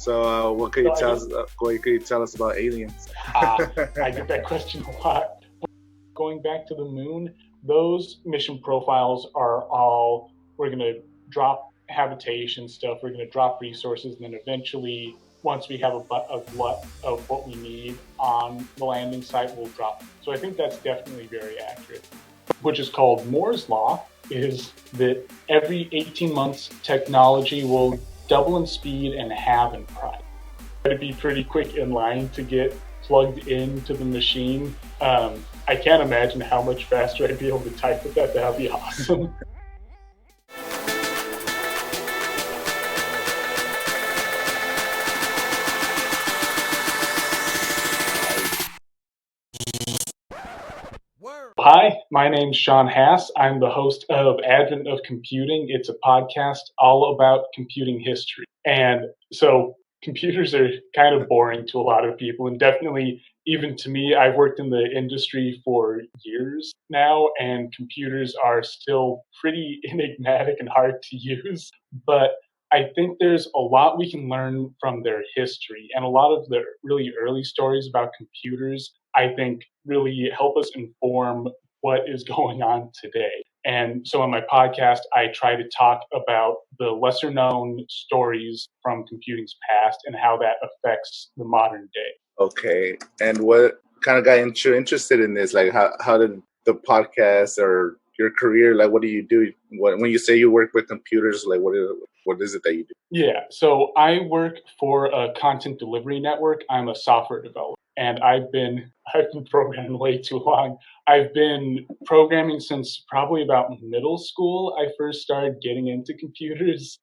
So, what could you tell us about aliens? I get that question a lot. Going back to the moon, those mission profiles are all, we're going to drop habitation stuff, we're going to drop resources, and then eventually, once we have a glut of what we need on the landing site, we'll drop it. So I think that's definitely very accurate. Which is called Moore's Law, is that every 18 months, technology will double in speed and halve in price. To be pretty quick in line to get plugged into the machine. I can't imagine how much faster I'd be able to type with that. That would be awesome. Hi, my name's Sean Haas. I'm the host of Advent of Computing. It's a podcast all about computing history. And so computers are kind of boring to a lot of people, and definitely even to me. I've worked in the industry for years now, and computers are still pretty enigmatic and hard to use. But I think there's a lot we can learn from their history, and a lot of the really early stories about computers, I think, really help us inform what is going on today. And so on my podcast, I try to talk about the lesser known stories from computing's past and how that affects the modern day. Okay. And what kind of got you interested in this? Like, how did the podcast or your career, like, what do you do? When you say you work with computers, like, what is it that you do? Yeah, so I work for a content delivery network. I'm a software developer, and I've been programming way too long. I've been programming since probably about middle school. I first started getting into computers.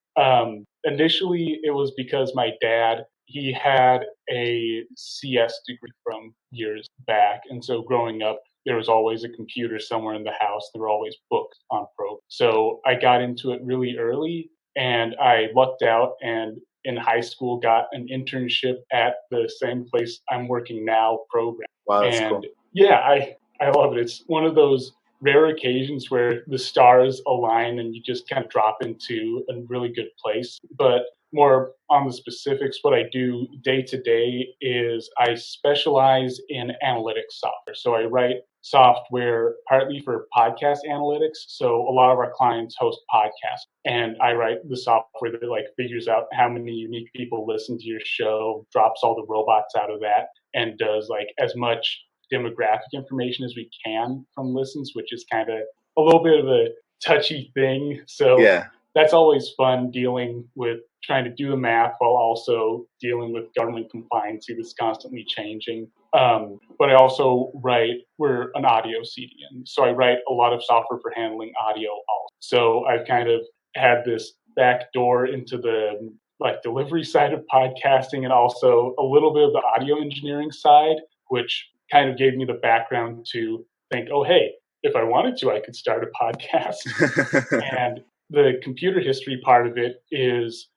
Initially, it was because my dad, he had a CS degree from years back, and so growing up, there was always a computer somewhere in the house. There were always books on pro. So I got into it really early, and I lucked out and in high school got an internship at the same place I'm working now program. Wow, that's and cool. Yeah, I love it. It's one of those rare occasions where the stars align and you just kind of drop into a really good place. But more on the specifics, what I do day to day is I specialize in analytics software. So I write software partly for podcast analytics. So a lot of our clients host podcasts, and I write the software that like figures out how many unique people listen to your show, drops all the robots out of that, and does like as much demographic information as we can from listens, which is kind of a little bit of a touchy thing. So yeah, that's always fun, dealing with trying to do the math while also dealing with government compliancy that's constantly changing. But I also we're an audio CDN, so I write a lot of software for handling audio also. So I've kind of had this back door into the like delivery side of podcasting, and also a little bit of the audio engineering side, which kind of gave me the background to think, oh, hey, if I wanted to, I could start a podcast. And the computer history part of it is,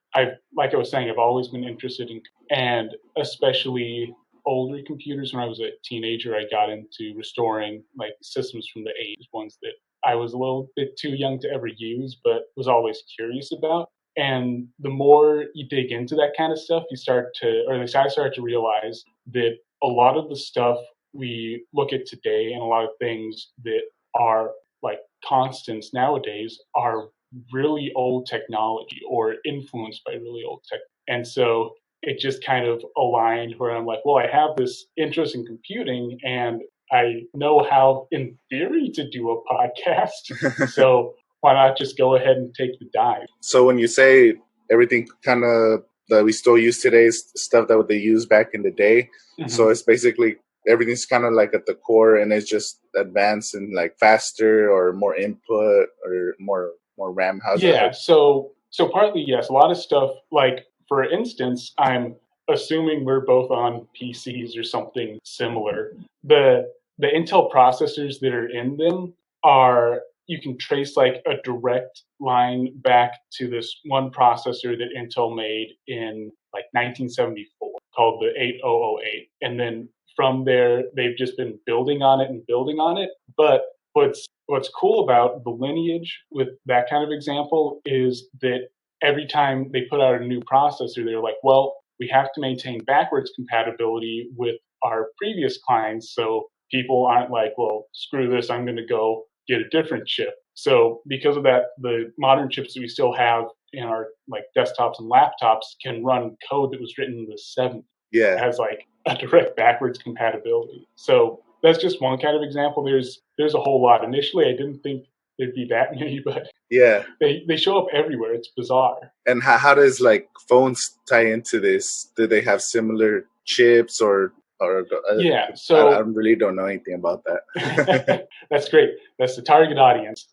like I was saying, I've always been interested in, and especially older computers. When I was a teenager, I got into restoring like systems from the 80s, ones that I was a little bit too young to ever use, but was always curious about. And the more you dig into that kind of stuff, I started to realize that a lot of the stuff we look at today and a lot of things that are like constants nowadays are really old technology or influenced by really old tech. And so it just kind of aligned where I'm like, well, I have this interest in computing and I know how, in theory, to do a podcast. So why not just go ahead and take the dive? So when you say everything kind of that we still use today is stuff that they used back in the day, so it's basically everything's kind of like at the core, and it's just advanced and like faster or more input or more RAM. How's that? So partly yes, a lot of stuff. Like for instance, I'm assuming we're both on PCs or something similar. The Intel processors that are in them are, you can trace like a direct line back to this one processor that Intel made in like 1974 called the 8008. And then from there, they've just been building on it and building on it. But what's cool about the lineage with that kind of example is that every time they put out a new processor, they're like, well, we have to maintain backwards compatibility with our previous clients, so people aren't like, well, screw this, I'm going to go get a different chip. So because of that, the modern chips that we still have in our like desktops and laptops can run code that was written in the 70s. Yeah. It has like a direct backwards compatibility. So that's just one kind of example. There's a whole lot. Initially, I didn't think there'd be that many, but yeah, they show up everywhere. It's bizarre. And how does like phones tie into this? Do they have similar chips or yeah? So I really don't know anything about that. That's great. That's the target audience.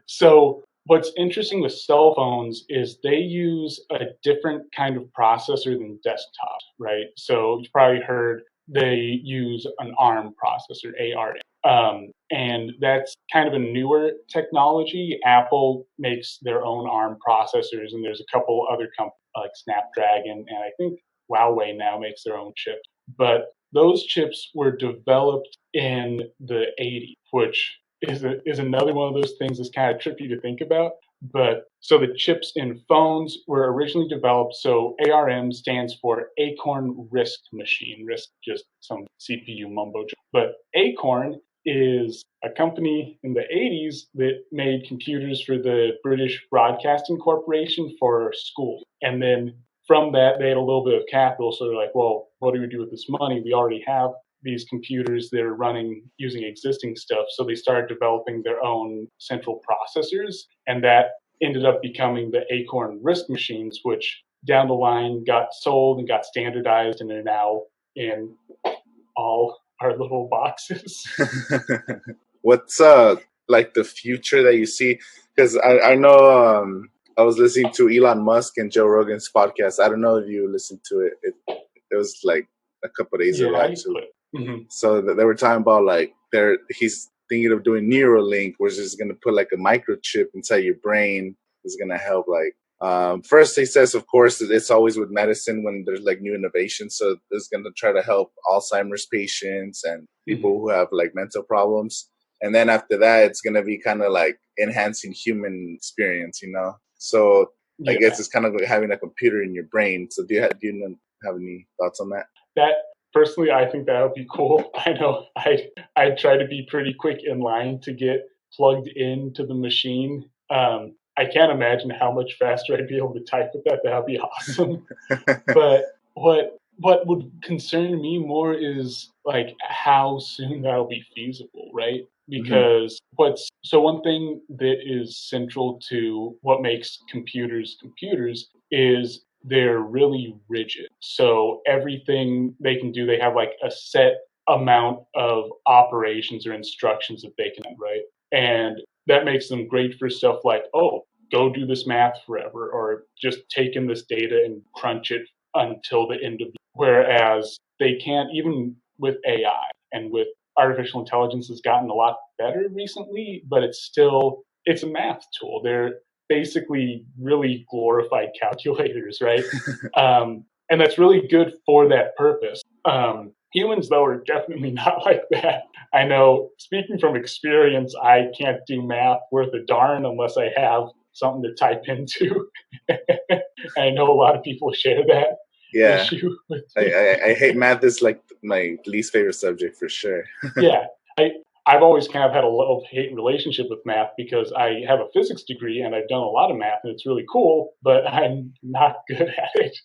So what's interesting with cell phones is they use a different kind of processor than desktop, right? So you've probably heard they use an ARM processor, ARM. And that's kind of a newer technology. Apple makes their own ARM processors, and there's a couple other companies like Snapdragon, and I think Huawei now makes their own chip. But those chips were developed in the 80s, which is another one of those things that's kind of trippy to think about. But so the chips in phones were originally developed. So ARM stands for Acorn RISC Machine. RISC, just some CPU mumbo jumbo. But Acorn is a company in the 80s that made computers for the British Broadcasting Corporation for schools. And then from that, they had a little bit of capital. So they're like, well, what do we do with this money? We already have these computers that are running using existing stuff. So they started developing their own central processors. And that ended up becoming the Acorn RISC machines, which down the line got sold and got standardized and are now in all our little boxes. What's like the future that you see? Because I know I was listening to Elon Musk and Joe Rogan's podcast. I don't know if you listened to it. It was like a couple of days ago actually. Mm-hmm. So they were talking about like he's thinking of doing Neuralink, which is going to put like a microchip inside your brain. Is going to help like first he says, of course, it's always with medicine when there's like new innovations. So it's going to try to help Alzheimer's patients and people who have like mental problems. And then after that, it's going to be kind of like enhancing human experience, you know? So I guess it's kind of like having a computer in your brain. So do you have any thoughts on that? Personally, I think that would be cool. I know I try to be pretty quick in line to get plugged into the machine. I can't imagine how much faster I'd be able to type with that. That would be awesome. But what would concern me more is like how soon that'll be feasible, right? Because one thing that is central to what makes computers is they're really rigid. So everything they can do, they have like a set amount of operations or instructions that they can do, right? And that makes them great for stuff like, oh, go do this math forever, or just take in this data and crunch it until the end of the. Whereas they can't, even with AI and with artificial intelligence has gotten a lot better recently, but it's a math tool. They're basically really glorified calculators, right? And that's really good for that purpose. Humans, though, are definitely not like that. I know, speaking from experience, I can't do math worth a darn unless I have something to type into. I know a lot of people share that issue. I hate math. Is like my least favorite subject for sure. Yeah. I've always kind of had a love-hate relationship with math because I have a physics degree and I've done a lot of math and it's really cool, but I'm not good at it.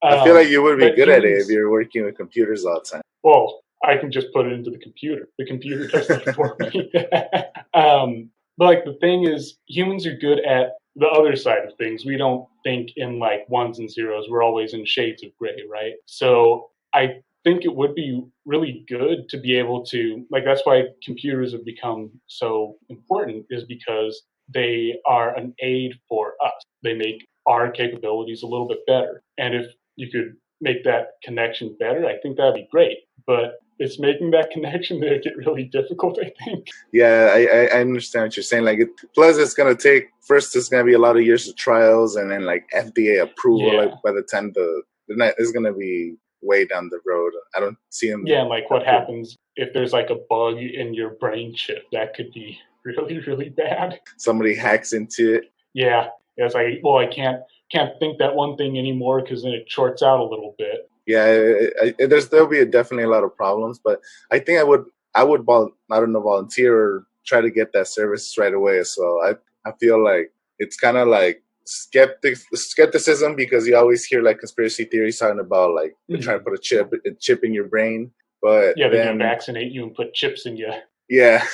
I feel like you would be good at it if you're working with computers all the time. Well, I can just put it into the computer. The computer does that for me. But like the thing is, humans are good at the other side of things. We don't think in like ones and zeros. We're always in shades of gray, right? So I think it would be really good to be able to, like, that's why computers have become so important, is because they are an aid for us. They make our capabilities a little bit better. And if you could make that connection better, I think that'd be great. But it's making that connection there get really difficult, I think. Yeah, I understand what you're saying. Like, plus it's gonna take first. It's gonna be a lot of years of trials, and then like FDA approval. Yeah. Like by the time it's gonna be way down the road. I don't see them. Yeah, and like what happens if there's like a bug in your brain chip? That could be really, really bad. Somebody hacks into it. Yeah, it's like, well, I can't Yeah, think that one thing anymore because then it shorts out a little bit. Yeah, there'll be definitely a lot of problems, but I think I don't know, volunteer or try to get that service right away. So I feel like it's kind of like skepticism, because you always hear like conspiracy theories talking about like they're trying to put a chip in your brain, but yeah, they're then gonna vaccinate you and put chips in you. yeah.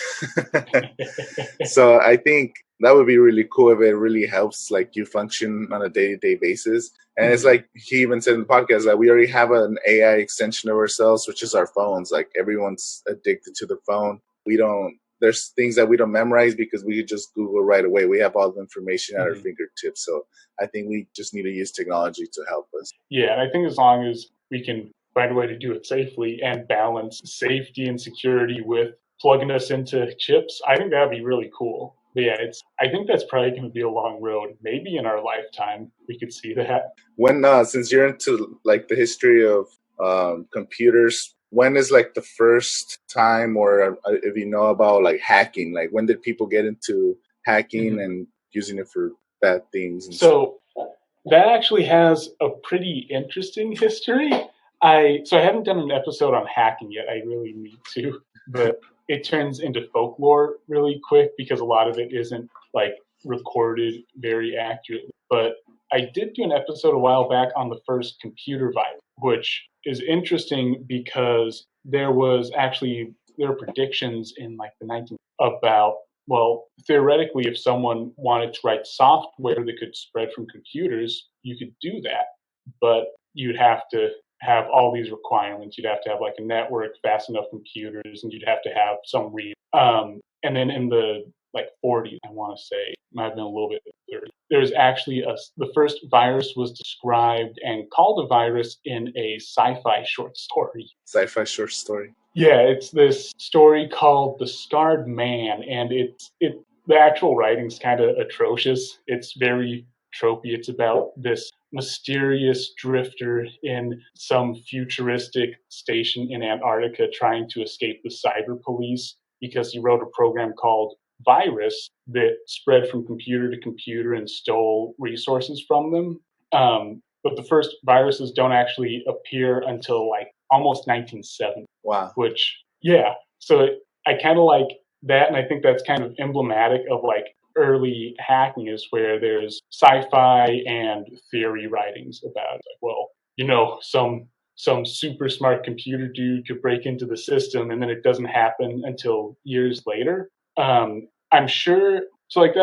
So I think that would be really cool if it really helps like you function on a day-to-day basis. And it's like he even said in the podcast that we already have an AI extension of ourselves, which is our phones. Like everyone's addicted to the phone. There's things that we don't memorize because we could just Google right away. We have all the information at our fingertips. So I think we just need to use technology to help us. Yeah, and I think as long as we can find a way to do it safely and balance safety and security with plugging us into chips, I think that'd be really cool. But yeah, I think that's probably going to be a long road. Maybe in our lifetime we could see that. When since you're into like the history of computers, when is like the first time, or if you know about like hacking, like when did people get into hacking and using it for bad things and stuff? That actually has a pretty interesting history. I haven't done an episode on hacking yet. I really need to, but it turns into folklore really quick because a lot of it isn't like recorded very accurately. But I did do an episode a while back on the first computer virus, which is interesting because there were predictions in like the 19 about, well, theoretically, if someone wanted to write software that could spread from computers, you could do that, but you'd have to have all these requirements. You'd have to have like a network, fast enough computers, and you'd have to have some read. And then in the like 40s, I want to say, might have been a little bit 30. There's actually the first virus was described and called a virus in a sci-fi short story. Sci-fi short story. Yeah, it's this story called The Scarred Man, and the actual writing's kind of atrocious. It's very tropey. It's about this mysterious drifter in some futuristic station in Antarctica trying to escape the cyber police because he wrote a program called Virus that spread from computer to computer and stole resources from them. But the first viruses don't actually appear until like almost 1970. Wow. Which, yeah. So I kind of like that, and I think that's kind of emblematic of like early hacking, is where there's sci-fi and theory writings about like, well, some super smart computer dude could break into the system, and then it doesn't happen until years later. I'm sure. So like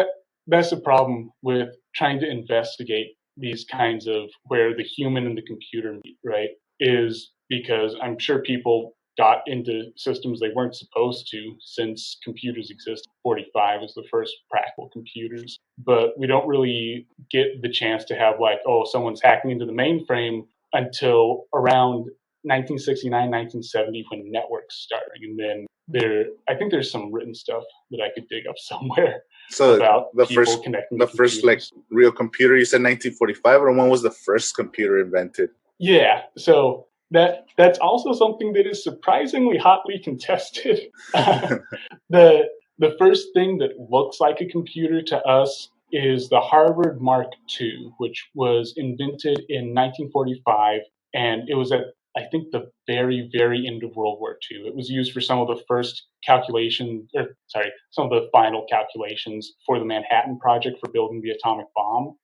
that's the problem with trying to investigate these kinds of where the human and the computer meet, right? Is because I'm sure people got into systems they weren't supposed to, since computers exist. 45 was the first practical computers, but we don't really get the chance to have like, oh, someone's hacking into the mainframe until around 1969, 1970, when networks started. And then I think there's some written stuff that I could dig up somewhere. So about the people first, connecting the first like real computer, you said 1945, or when was the first computer invented? Yeah, so that's also something that is surprisingly hotly contested. The first thing that looks like a computer to us is the Harvard Mark II, which was invented in 1945, and it was at, I think, the very, very end of World War II. It was used for some of the some of the final calculations for the Manhattan Project for building the atomic bomb.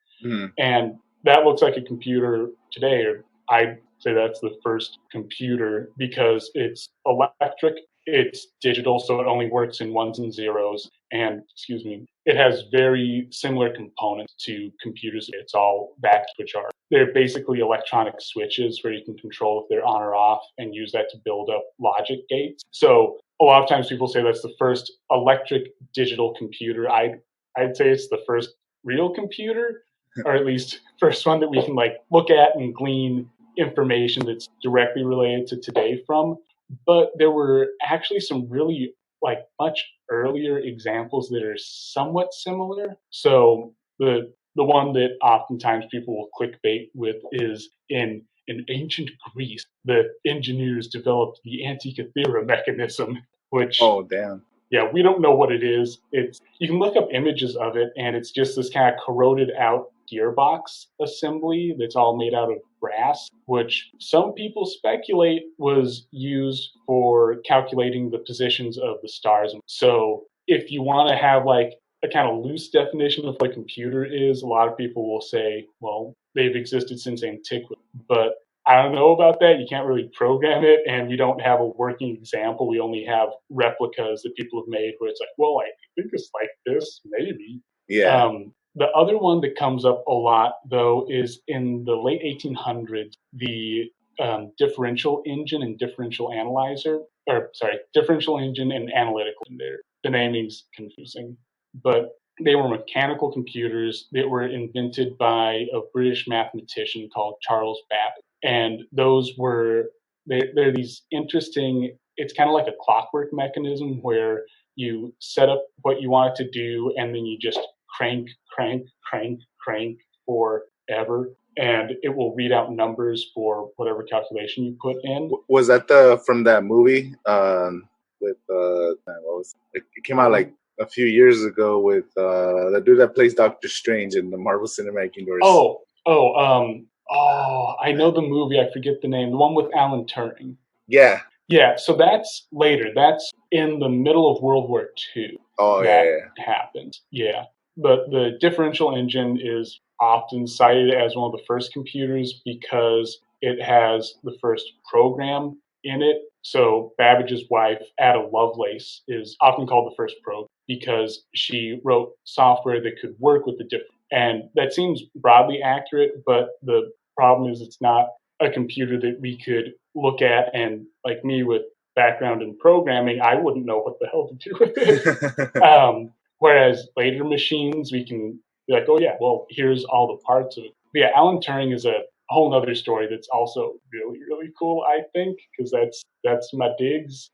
And that looks like a computer today, or I'd say that's the first computer because it's electric, it's digital, so it only works in ones and zeros. And, it has very similar components to computers. It's all back switch are. They're basically electronic switches where you can control if they're on or off and use that to build up logic gates. So a lot of times people say that's the first electric digital computer. I'd say it's the first real computer, or at least first one that we can like look at and glean information that's directly related to today from. But there were actually some really like much earlier examples that are somewhat similar. So the one that oftentimes people will clickbait with is in ancient Greece, the engineers developed the Antikythera mechanism, which, oh damn, Yeah, we don't know what it is. You can look up images of it, and it's just this kind of corroded out gearbox assembly that's all made out of brass, which some people speculate was used for calculating the positions of the stars. So if you want to have like a kind of loose definition of what a computer is, a lot of people will say, well, they've existed since antiquity. But I don't know about that. You can't really program it, and we don't have a working example. We only have replicas that people have made where it's like, well, I think it's like this, maybe. Yeah. The other one that comes up a lot, though, is in the late 1800s, the differential engine and differential analyzer, or sorry, differential engine and analytical. The naming's confusing, but they were mechanical computers that were invented by a British mathematician called Charles Babbage. And those were, they're these interesting, it's kind of like a clockwork mechanism where you set up what you want it to do and then you just crank forever. And it will read out numbers for whatever calculation you put in. Was that from that movie? With what was it? It came out like a few years ago with the dude that plays Doctor Strange in the Marvel Cinematic Universe. I know the movie. I forget the name. The one with Alan Turing. Yeah. Yeah. So that's later. That's in the middle of World War II. Oh, that yeah. happened. Yeah. But the differential engine is often cited as one of the first computers because it has the first program in it. So Babbage's wife, Ada Lovelace, is often called the first program because she wrote software that could work with the different. And that seems broadly accurate, but the problem is it's not a computer that we could look at, and like me with background in programming, I wouldn't know what the hell to do with it. Whereas later machines, we can be like, oh yeah, well, here's all the parts of it. But yeah, Alan Turing is a whole other story that's also really, really cool, I think, because that's my digs.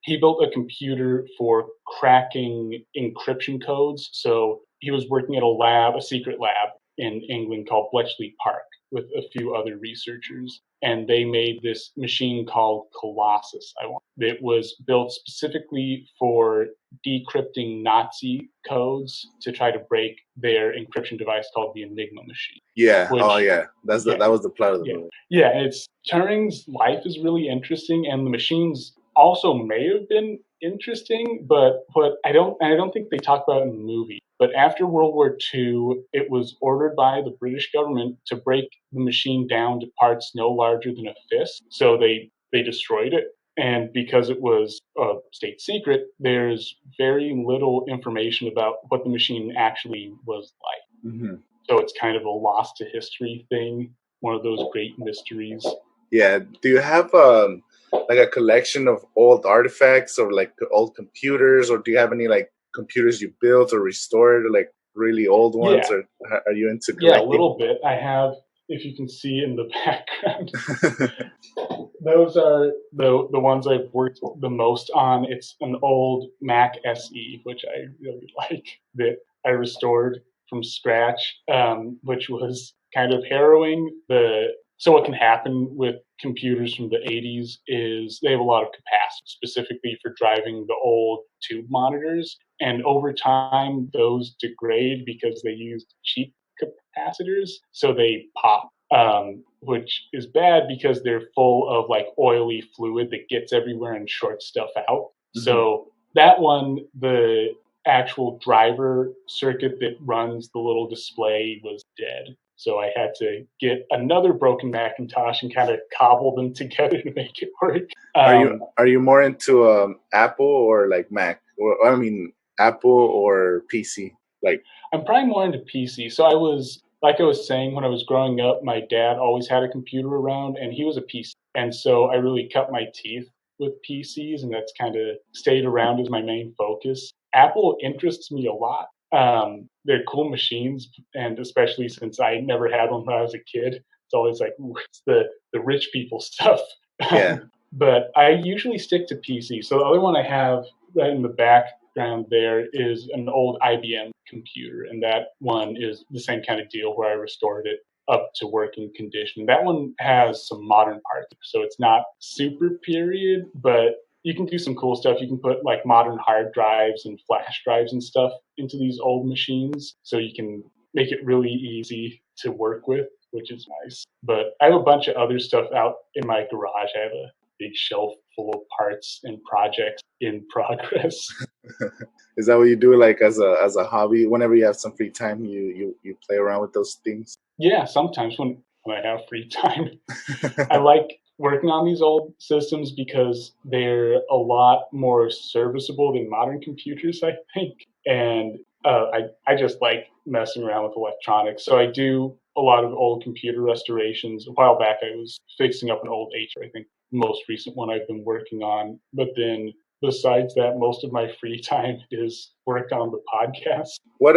He built a computer for cracking encryption codes. So he was working at a secret lab in England called Bletchley Park with a few other researchers. And they made this machine called Colossus, that was built specifically for decrypting Nazi codes to try to break their encryption device called the Enigma machine. Yeah. That was the plot of the movie. Yeah, Turing's life is really interesting, and the machines also may have been interesting, but I don't think they talk about it in the movie. But after World War II, it was ordered by the British government to break the machine down to parts no larger than a fist. So they destroyed it. And because it was a state secret, there's very little information about what the machine actually was like. Mm-hmm. So it's kind of a lost to history thing, one of those great mysteries. Yeah. Do you have like a collection of old artifacts or like old computers, or do you have any like computers you built or restored, like really old ones? Yeah. Or are you into collecting? Yeah, a little bit. I have, if you can see in the background, those are the ones I've worked the most on. It's an old Mac SE, which I really like, that I restored from scratch, which was kind of harrowing. So what can happen with computers from the 80s is they have a lot of capacity, specifically for driving the old tube monitors. And over time, those degrade because they used cheap capacitors, so they pop, which is bad because they're full of like oily fluid that gets everywhere and shorts stuff out. Mm-hmm. So that one, the actual driver circuit that runs the little display was dead. So I had to get another broken Macintosh and kind of cobble them together to make it work. Are you more into Apple or like Mac? Or I mean, Apple or PC? Like, I'm probably more into PC. So I was saying, when I was growing up, my dad always had a computer around, and he was a PC, and so I really cut my teeth with PCs, and that's kind of stayed around as my main focus. Apple interests me a lot. They're cool machines, and especially since I never had one when I was a kid, it's always like, ooh, it's the rich people stuff. Yeah. But I usually stick to PC. So the other one I have right in the background there is an old IBM computer, and that one is the same kind of deal where I restored it up to working condition. That one has some modern parts, so it's not super period, but you can do some cool stuff. You can put like modern hard drives and flash drives and stuff into these old machines, so you can make it really easy to work with, which is nice. But I have a bunch of other stuff out in my garage. I have a big shelf full of parts and projects in progress. Is that what you do, like as a hobby? Whenever you have some free time, you play around with those things. Yeah, sometimes when I have free time, I like working on these old systems because they're a lot more serviceable than modern computers, I think. And I just like messing around with electronics. So I do a lot of old computer restorations. A while back, I was fixing up an old I think most recent one I've been working on. But then besides that, most of my free time is work on the podcast. What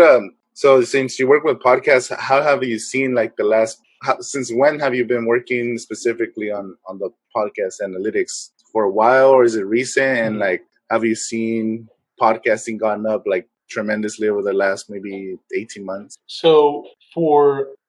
So since you work with podcasts, how have you seen like since when have you been working specifically on the podcast analytics? For a while, or is it recent? And like, have you seen podcasting gone up like tremendously over the last maybe 18 months? So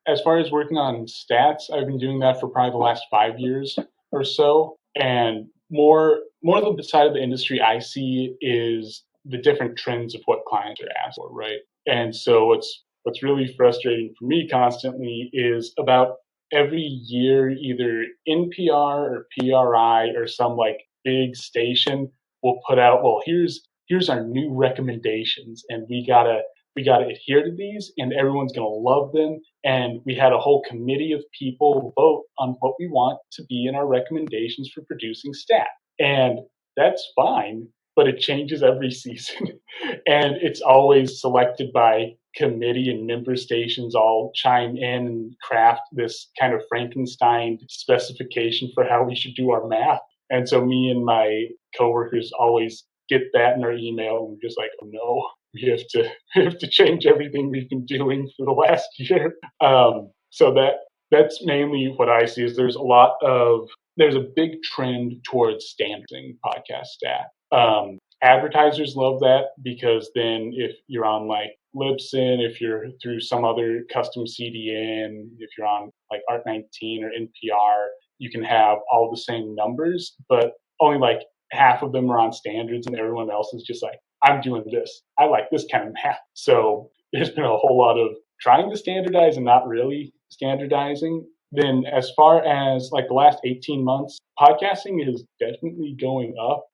as far as working on stats, I've been doing that for probably the last 5 years or so. And more of the side of the industry I see is the different trends of what clients are asked for, right? And so what's really frustrating for me constantly is about every year, either NPR or PRI or some like big station will put out, well, here's our new recommendations, and we gotta adhere to these, and everyone's gonna love them. And we had a whole committee of people vote on what we want to be in our recommendations for producing stat. And that's fine, but it changes every season. And it's always selected by committee, and member stations all chime in and craft this kind of Frankenstein specification for how we should do our math. And so me and my coworkers always get that in our email, and we're just like, oh no, we have to change everything we've been doing for the last year. So that's mainly what I see. Is there's a big trend towards standardizing podcast stat. Advertisers love that, because then if you're on like Libsyn, if you're through some other custom CDN, if you're on like Art19 or NPR, you can have all the same numbers, but only like half of them are on standards, and everyone else is just like, I'm doing this. I like this kind of math. So there's been a whole lot of trying to standardize and not really standardizing. Then as far as like the last 18 months, podcasting is definitely going up.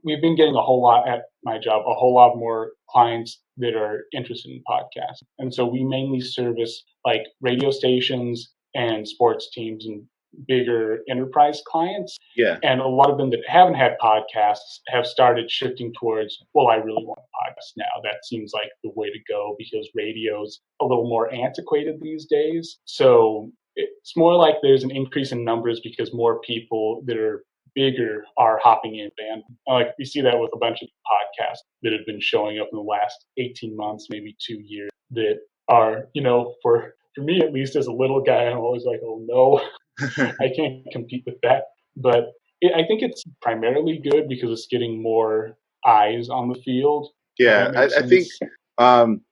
We've been getting a whole lot at my job, a whole lot more clients that are interested in podcasts. And so we mainly service like radio stations and sports teams and bigger enterprise clients. Yeah. And a lot of them that haven't had podcasts have started shifting towards, well, I really want a podcast now. That seems like the way to go, because radio's a little more antiquated these days. So it's more like there's an increase in numbers because more people that are bigger are hopping in. And like we see that with a bunch of podcasts that have been showing up in the last 18 months, maybe 2 years, that are, for me at least as a little guy, I'm always like, oh no, I can't compete with that. But I think it's primarily good because it's getting more eyes on the field. Yeah, I think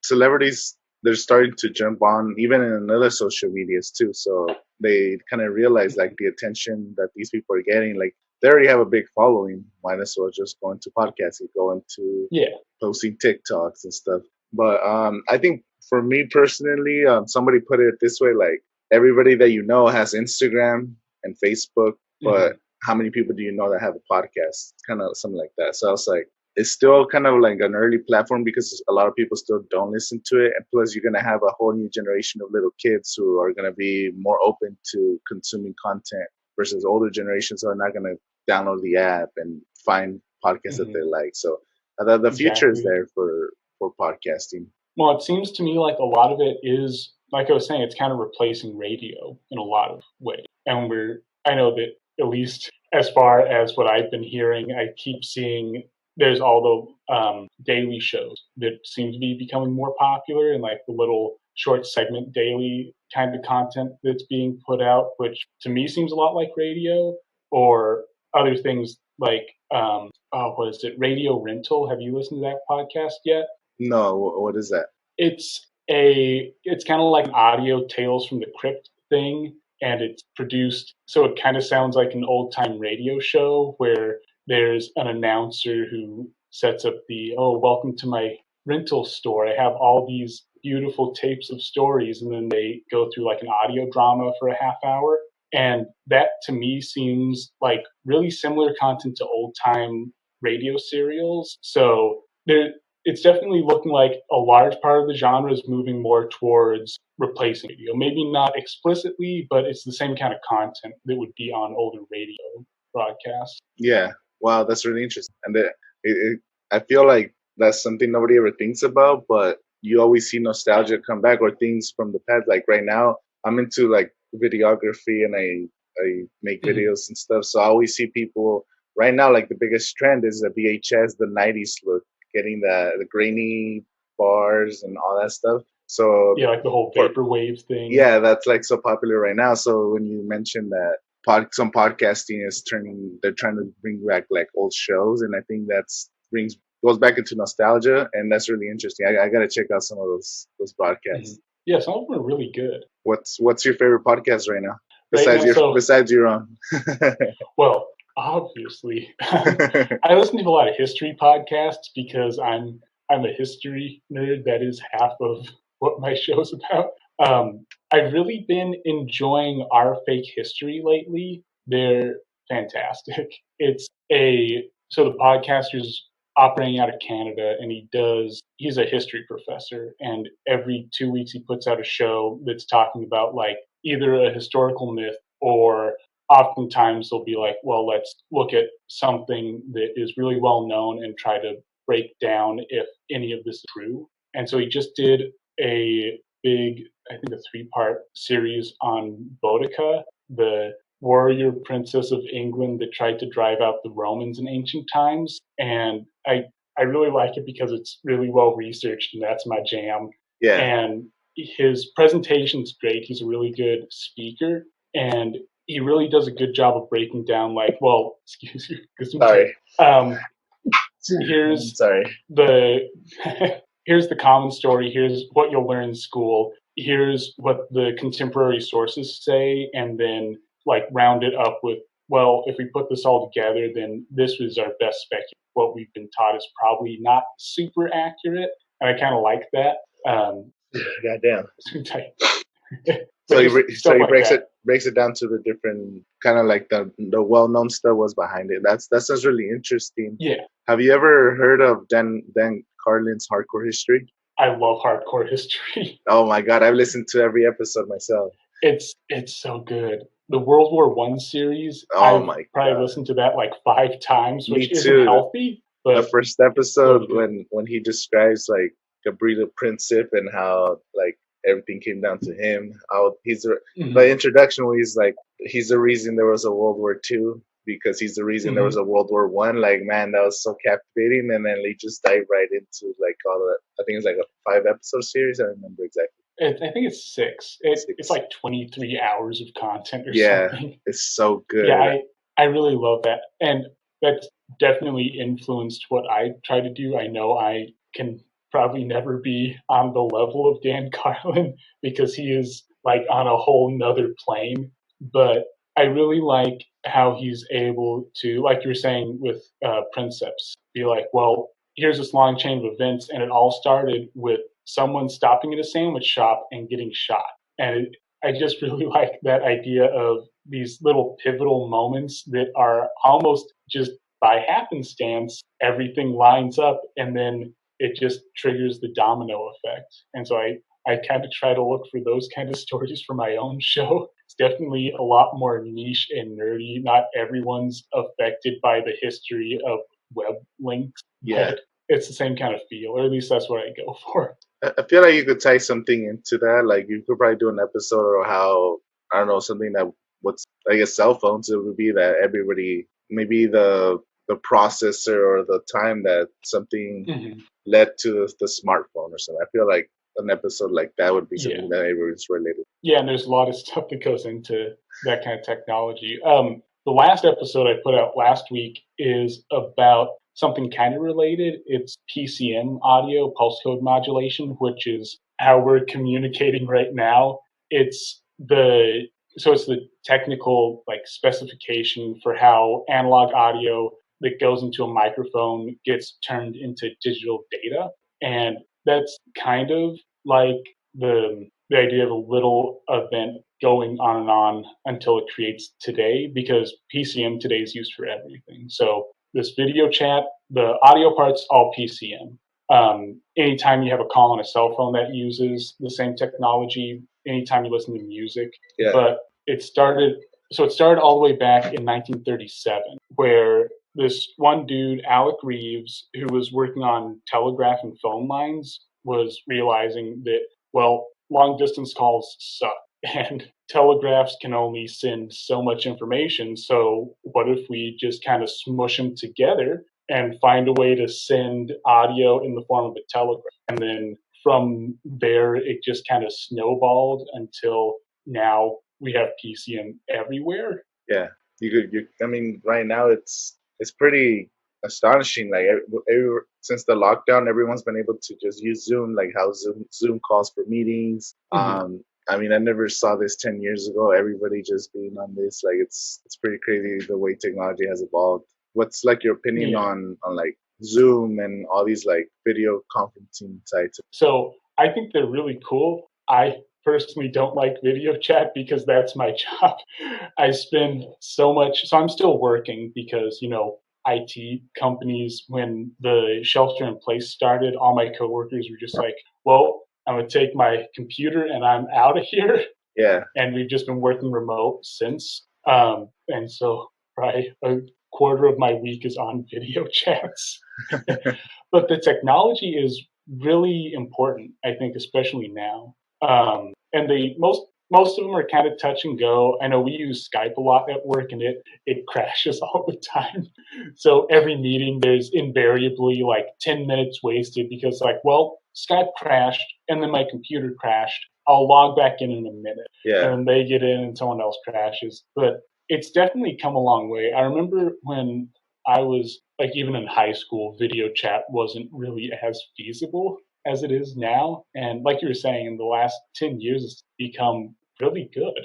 celebrities, they're starting to jump on even in other social medias too. So they kind of realize like the attention that these people are getting. Like they already have a big following. Might as well just go into podcasting, go into posting TikToks and stuff. But I think for me personally, somebody put it this way: like everybody that you know has Instagram and Facebook, but how many people do you know that have a podcast? Kind of something like that. So I was like, it's still kind of like an early platform because a lot of people still don't listen to it. And plus, you're going to have a whole new generation of little kids who are going to be more open to consuming content versus older generations who are not going to download the app and find podcasts that they like. So the future is there for podcasting. Well, it seems to me like a lot of it is, like I was saying, it's kind of replacing radio in a lot of ways. And I know that at least as far as what I've been hearing, I keep seeing there's all the daily shows that seem to be becoming more popular, and like the little short segment daily kind of content that's being put out, which to me seems a lot like radio, or other things like, what is it? Radio Rental. Have you listened to that podcast yet? No, what is that? It's kind of like an audio Tales from the Crypt thing, and it's produced so it kind of sounds like an old time radio show where there's an announcer who sets up welcome to my rental store. I have all these beautiful tapes of stories, and then they go through like an audio drama for a half hour. And that to me seems like really similar content to old time radio serials. So it's definitely looking like a large part of the genre is moving more towards replacing radio. Maybe not explicitly, but it's the same kind of content that would be on older radio broadcasts. Yeah, wow, that's really interesting. And I feel like that's something nobody ever thinks about, but you always see nostalgia come back or things from the past. Like right now, I'm into like videography and I make videos and stuff. So I always see people right now, like the biggest trend is the VHS, the 90s look, getting the grainy bars and all that stuff. So yeah, like the whole vaporwave thing. Yeah, that's like so popular right now. So when you mentioned that some podcasting is they're trying to bring back like old shows, and I think goes back into nostalgia, and that's really interesting. I gotta check out some of those podcasts. Yeah, some of them are really good. What's your favorite podcast right now? Besides your own. Well, obviously, I listen to a lot of history podcasts because I'm a history nerd. That is half of what my show's about. I've really been enjoying Our Fake History lately. They're fantastic. So the podcaster's operating out of Canada, and he's a history professor, and every 2 weeks he puts out a show that's talking about like either a historical myth, or oftentimes they'll be like, well, let's look at something that is really well known and try to break down if any of this is true. And so he just did a big, I think, a 3-part series on Boudica, the warrior princess of England that tried to drive out the Romans in ancient times. And I really like it because it's really well researched, and that's my jam. Yeah. And his presentation's great. He's a really good speaker, and he really does a good job of breaking down like, well, excuse you. Sorry. Here's Sorry. Here's the common story. Here's what you'll learn in school. Here's what the contemporary sources say, and then like round it up with, well, if we put this all together, then this was our best speculation. What we've been taught is probably not super accurate, and I kind of like that. Goddamn. So he breaks it down to the different kind of like the well-known stuff was behind it. That sounds really interesting. Yeah. Have you ever heard of Dan Carlin's Hardcore History? I love hardcore history. Oh my god, I've listened to every episode myself. It's so good. The World War I series, I've probably listened to that like 5 times, which isn't healthy. But the first episode when he describes like Gabriel Princip and how like everything came down to him. How the introduction where he's like, he's the reason there was a World War II, because he's the reason there was a World War I. Like, man, that was so captivating. And then they just dive right into like all of that. I think it's like a 5-episode series. I don't remember exactly. I think it's 6. It's like 23 hours of content or something. Yeah, it's so good. Yeah, I really love that. And that's definitely influenced what I try to do. I know I can probably never be on the level of Dan Carlin because he is like on a whole nother plane. But I really like how he's able to, like you were saying with Princeps, be like, well, here's this long chain of events, and it all started with someone stopping at a sandwich shop and getting shot. And I just really like that idea of these little pivotal moments that are almost just by happenstance, everything lines up, and then it just triggers the domino effect. And so I kind of try to look for those kind of stories for my own show. It's definitely a lot more niche and nerdy. Not everyone's affected by the history of web links. Yeah. But it's the same kind of feel, or at least that's what I go for. I feel like you could tie something into that. Like you could probably do an episode of how, I don't know, something that I guess cell phones, it would be that everybody, maybe the processor or the time that something led to the smartphone or something. I feel like an episode like that would be something that everyone's related. Yeah, and there's a lot of stuff that goes into that kind of technology. The last episode I put out last week is about something kind of related. It's PCM audio, pulse code modulation, which is how we're communicating right now. It's the technical like specification for how analog audio that goes into a microphone gets turned into digital data. And that's kind of like the idea of a little event going on until it creates today, because PCM today is used for everything. So this video chat, the audio part's all PCM. Anytime you have a call on a cell phone, that uses the same technology. Anytime you listen to music, but it started all the way back in 1937, where this one dude, Alec Reeves, who was working on telegraph and phone lines, was realizing that, well, long distance calls suck and telegraphs can only send so much information. So what if we just kind of smush them together and find a way to send audio in the form of a telegraph? And then from there, it just kind of snowballed until now we have PCM everywhere. Yeah, I mean, right now it's pretty astonishing. Like since the lockdown, everyone's been able to just use Zoom, like how Zoom calls for meetings. I mean, I never saw this 10 years ago. Everybody just being on this, like it's pretty crazy the way technology has evolved. What's like your opinion on like Zoom and all these like video conferencing sites? So I think they're really cool. I personally don't like video chat because that's my job. I spend so much, so I'm still working because, you know, IT companies, when the shelter in place started, all my coworkers were just like, well, I'm going to take my computer and I'm out of here. Yeah. And we've just been working remote since. And so probably a quarter of my week is on video chats. But the technology is really important, I think, especially now. And most of them are kind of touch and go. I know we use Skype a lot at work, and it crashes all the time. So every meeting, there's invariably like 10 minutes wasted because, like, well, Skype crashed, and then my computer crashed. I'll log back in a minute. Yeah. And they get in, and someone else crashes. But it's definitely come a long way. I remember when I was like, even in high school, video chat wasn't really as feasible as it is now. And like you were saying, in the last 10 years, it's become really good.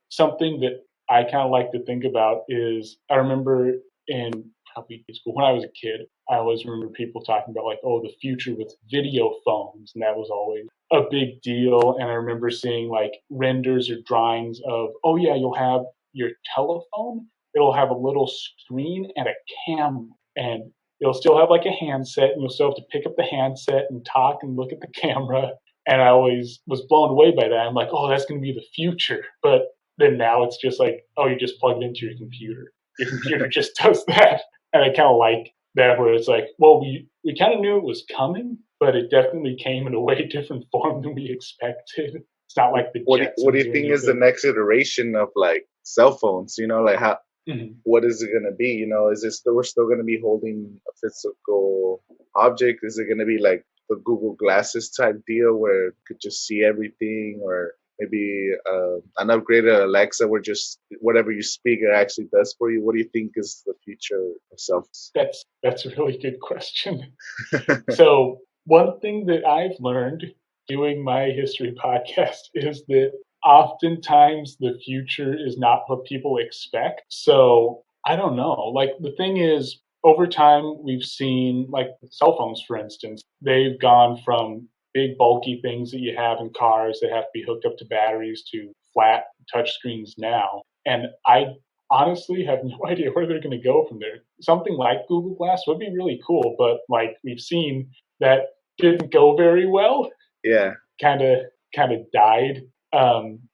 Something that I kind of like to think about is, I remember in probably school, when I was a kid, I always remember people talking about like, oh, the future with video phones. And that was always a big deal. And I remember seeing like renders or drawings of, oh yeah, you'll have your telephone. It'll have a little screen and a camera, and you'll still have like a handset, and you'll still have to pick up the handset and talk and look at the camera. And I always was blown away by that. I'm like, oh, that's going to be the future. But then now it's just like, oh, you just plug it into your computer. Your computer just does that. And I kind of like that, where it's like, well, we kind of knew it was coming, but it definitely came in a way different form than we expected. It's not like the what do you think is the next iteration of like cell phones? You know, like how. Mm-hmm. What is it going to be? You know, is it we're still going to be holding a physical object? Is it going to be like the Google Glasses type deal where you could just see everything, or maybe an upgraded Alexa where just whatever you speak it actually does for you? What do you think is the future of cell phones? That's a really good question. So one thing that I've learned doing my history podcast is that oftentimes the future is not what people expect. So I don't know. Like, the thing is, over time, we've seen, like, cell phones, for instance, they've gone from big, bulky things that you have in cars that have to be hooked up to batteries to flat touch screens now. And I honestly have no idea where they're going to go from there. Something like Google Glass would be really cool, but like we've seen, that didn't go very well. Yeah. Kind of died.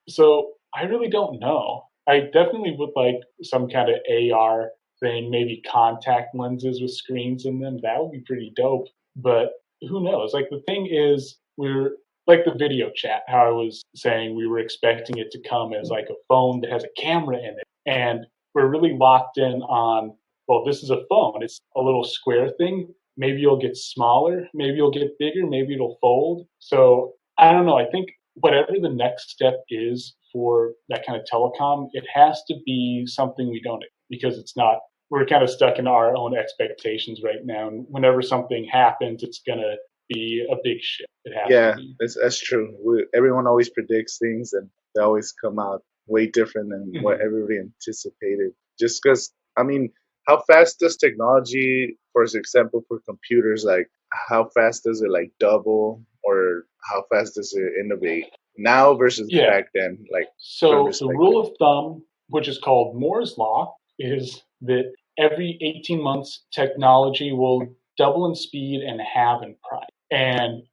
So I really don't know. I definitely would like some kind of AR thing, maybe contact lenses with screens in them. That would be pretty dope. But who knows? Like, the thing is, we're like the video chat, how I was saying, we were expecting it to come as like a phone that has a camera in it. And we're really locked in on, well, this is a phone. It's a little square thing. Maybe you'll get smaller. Maybe you'll get bigger. Maybe it'll fold. So I don't know. I think whatever the next step is for that kind of telecom, it has to be something we don't, because it's not, we're kind of stuck in our own expectations right now. And whenever something happens, it's going to be a big shift. It has to be. That's true. Everyone always predicts things, and they always come out way different than what everybody anticipated. Just because, I mean, how fast does technology, for example, for computers, like how fast does it like double, or how fast does it innovate now versus Yeah. back then? Like, So the rule of thumb, which is called Moore's law, is that every 18 months technology will double in speed and halve in price. And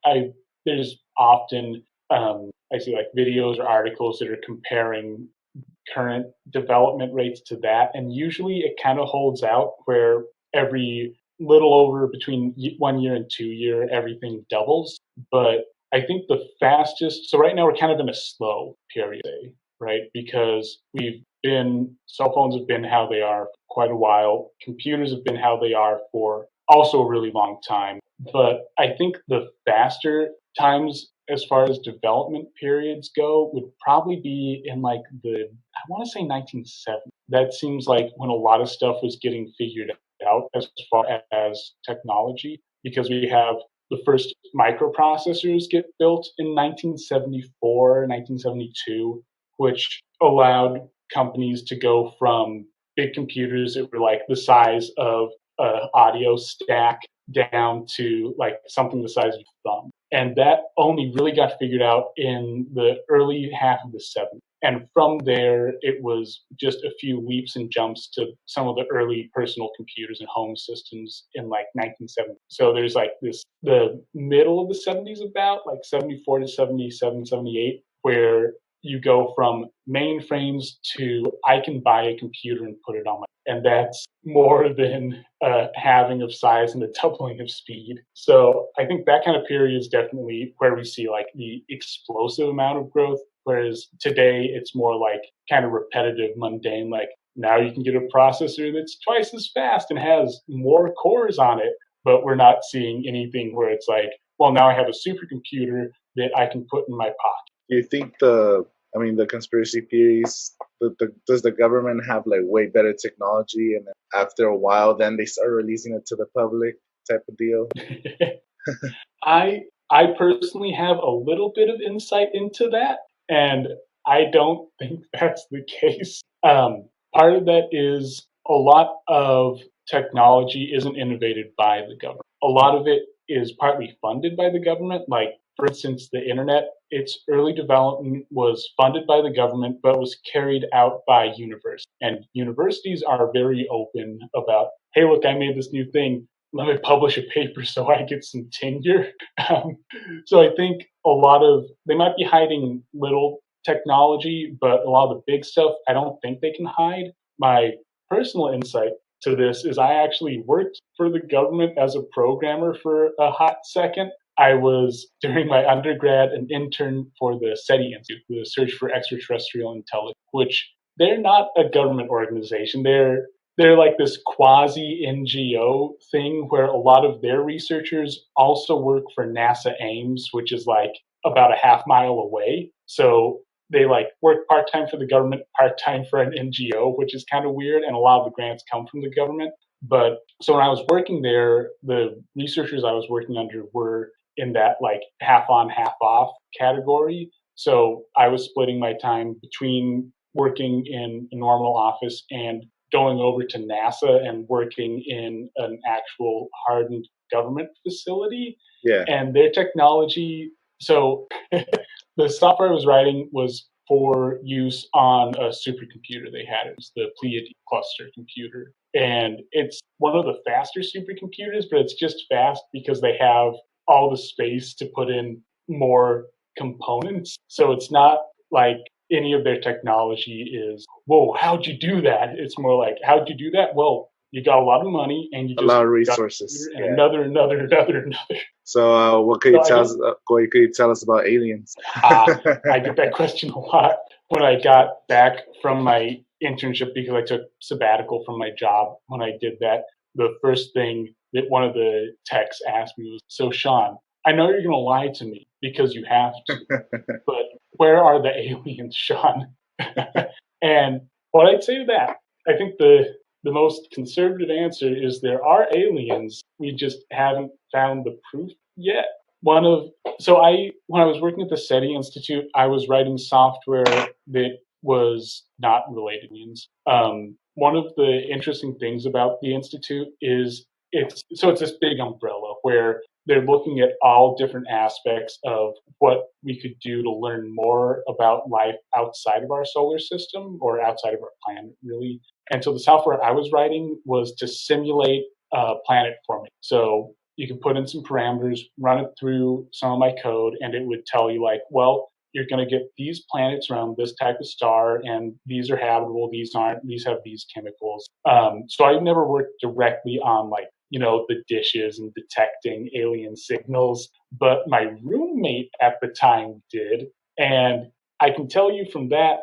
there's often I see like videos or articles that are comparing current development rates to that, and usually it kind of holds out where every little over between 1 year and 2 year everything doubles. But I think the fastest, so right now we're kind of in a slow period, right? Because cell phones have been how they are for quite a while. Computers have been how they are for also a really long time. But I think the faster times as far as development periods go would probably be in like I want to say 1970. That seems like when a lot of stuff was getting figured out as far as technology, because we have the first microprocessors get built in 1974, 1972, which allowed companies to go from big computers that were like the size of an audio stack down to like something the size of your thumb. And that only really got figured out in the early half of the 70s. And from there, it was just a few leaps and jumps to some of the early personal computers and home systems in like 1970. So there's like the middle of the 70s, about like 74 to 77, 78, where you go from mainframes to I can buy a computer and put it on my, and that's more than a halving of size and a doubling of speed. So I think that kind of period is definitely where we see like the explosive amount of growth. Whereas today it's more like kind of repetitive, mundane, like now you can get a processor that's twice as fast and has more cores on it, but we're not seeing anything where it's like, well, now I have a supercomputer that I can put in my pocket. Do you think the conspiracy theories, does the government have like way better technology, and after a while, then they start releasing it to the public type of deal? I personally have a little bit of insight into that, and I don't think that's the case. Part of that is a lot of technology isn't innovated by the government. A lot of it is partly funded by the government. Like, for instance, the internet, its early development was funded by the government, but was carried out by universities. And universities are very open about, hey, look, I made this new thing. Let me publish a paper so I get some tenure. So I think they might be hiding little technology, but a lot of the big stuff, I don't think they can hide. My personal insight to this is I actually worked for the government as a programmer for a hot second. I was, during my undergrad, an intern for the SETI Institute, the Search for Extraterrestrial Intelligence, which they're not a government organization. They're like this quasi NGO thing where a lot of their researchers also work for NASA Ames, which is like about a half mile away. So they like work part-time for the government, part-time for an NGO, which is kind of weird. And a lot of the grants come from the government. But so when I was working there, the researchers I was working under were in that like half on, half off category. So I was splitting my time between working in a normal office and going over to NASA and working in an actual hardened government facility. Yeah. And their technology, so the software I was writing was for use on a supercomputer they had. It was the Pleiades cluster computer. And it's one of the faster supercomputers, but it's just fast because they have all the space to put in more components. So it's not like any of their technology is, whoa, how'd you do that? It's more like, how'd you do that? Well, you got a lot of money and you a just lot of resources, and another. So what could you tell us about aliens? I get that question a lot when I got back from my internship, because I took sabbatical from my job. When I did that, the first thing that one of the techs asked me was, so Sean, I know you're going to lie to me because you have to, but where are the aliens, Sean? And what I'd say to that, I think the most conservative answer is there are aliens. We just haven't found the proof yet. When I was working at the SETI Institute, I was writing software that was not related to aliens. one of the interesting things about the Institute is it's this big umbrella where they're looking at all different aspects of what we could do to learn more about life outside of our solar system or outside of our planet, really. And so the software I was writing was to simulate planet forming. So you can put in some parameters, run it through some of my code, and it would tell you like, well, you're going to get these planets around this type of star, and these are habitable, these aren't, these have these chemicals. So I never worked directly on like, the dishes and detecting alien signals, but my roommate at the time did. And I can tell you from that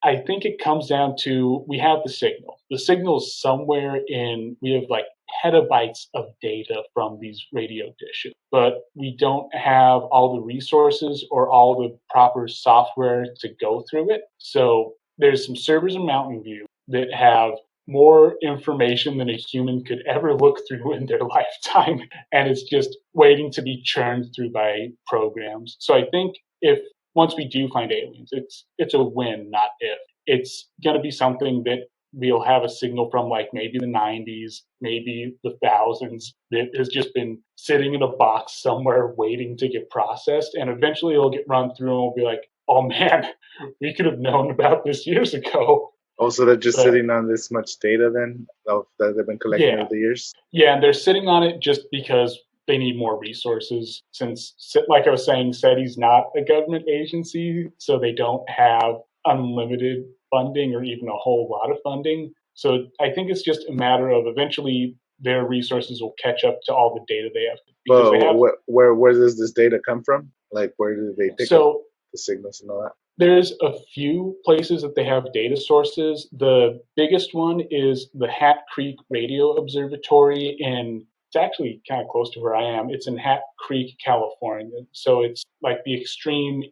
I think it comes down to we have the signal. The signal is somewhere we have like petabytes of data from these radio dishes, but we don't have all the resources or all the proper software to go through it. So there's some servers in Mountain View that have more information than a human could ever look through in their lifetime, and it's just waiting to be churned through by programs. So I think if once we do find aliens, it's a win, not if. It's going to be something that we'll have a signal from like maybe the 90s, maybe the thousands that has just been sitting in a box somewhere waiting to get processed. And eventually it'll get run through and we'll be like, oh man, we could have known about this years ago. Also, they're just sitting on this much data then that they've been collecting over the years? Yeah, and they're sitting on it just because they need more resources since, like I was saying, SETI's not a government agency, so they don't have unlimited funding or even a whole lot of funding. So I think it's just a matter of eventually their resources will catch up to all the data they have. But where does this data come from? Like, where do they pick up the signals and all that? There's a few places that they have data sources. The biggest one is the Hat Creek Radio Observatory it's actually kind of close to where I am. It's in Hat Creek, California. So it's like the extreme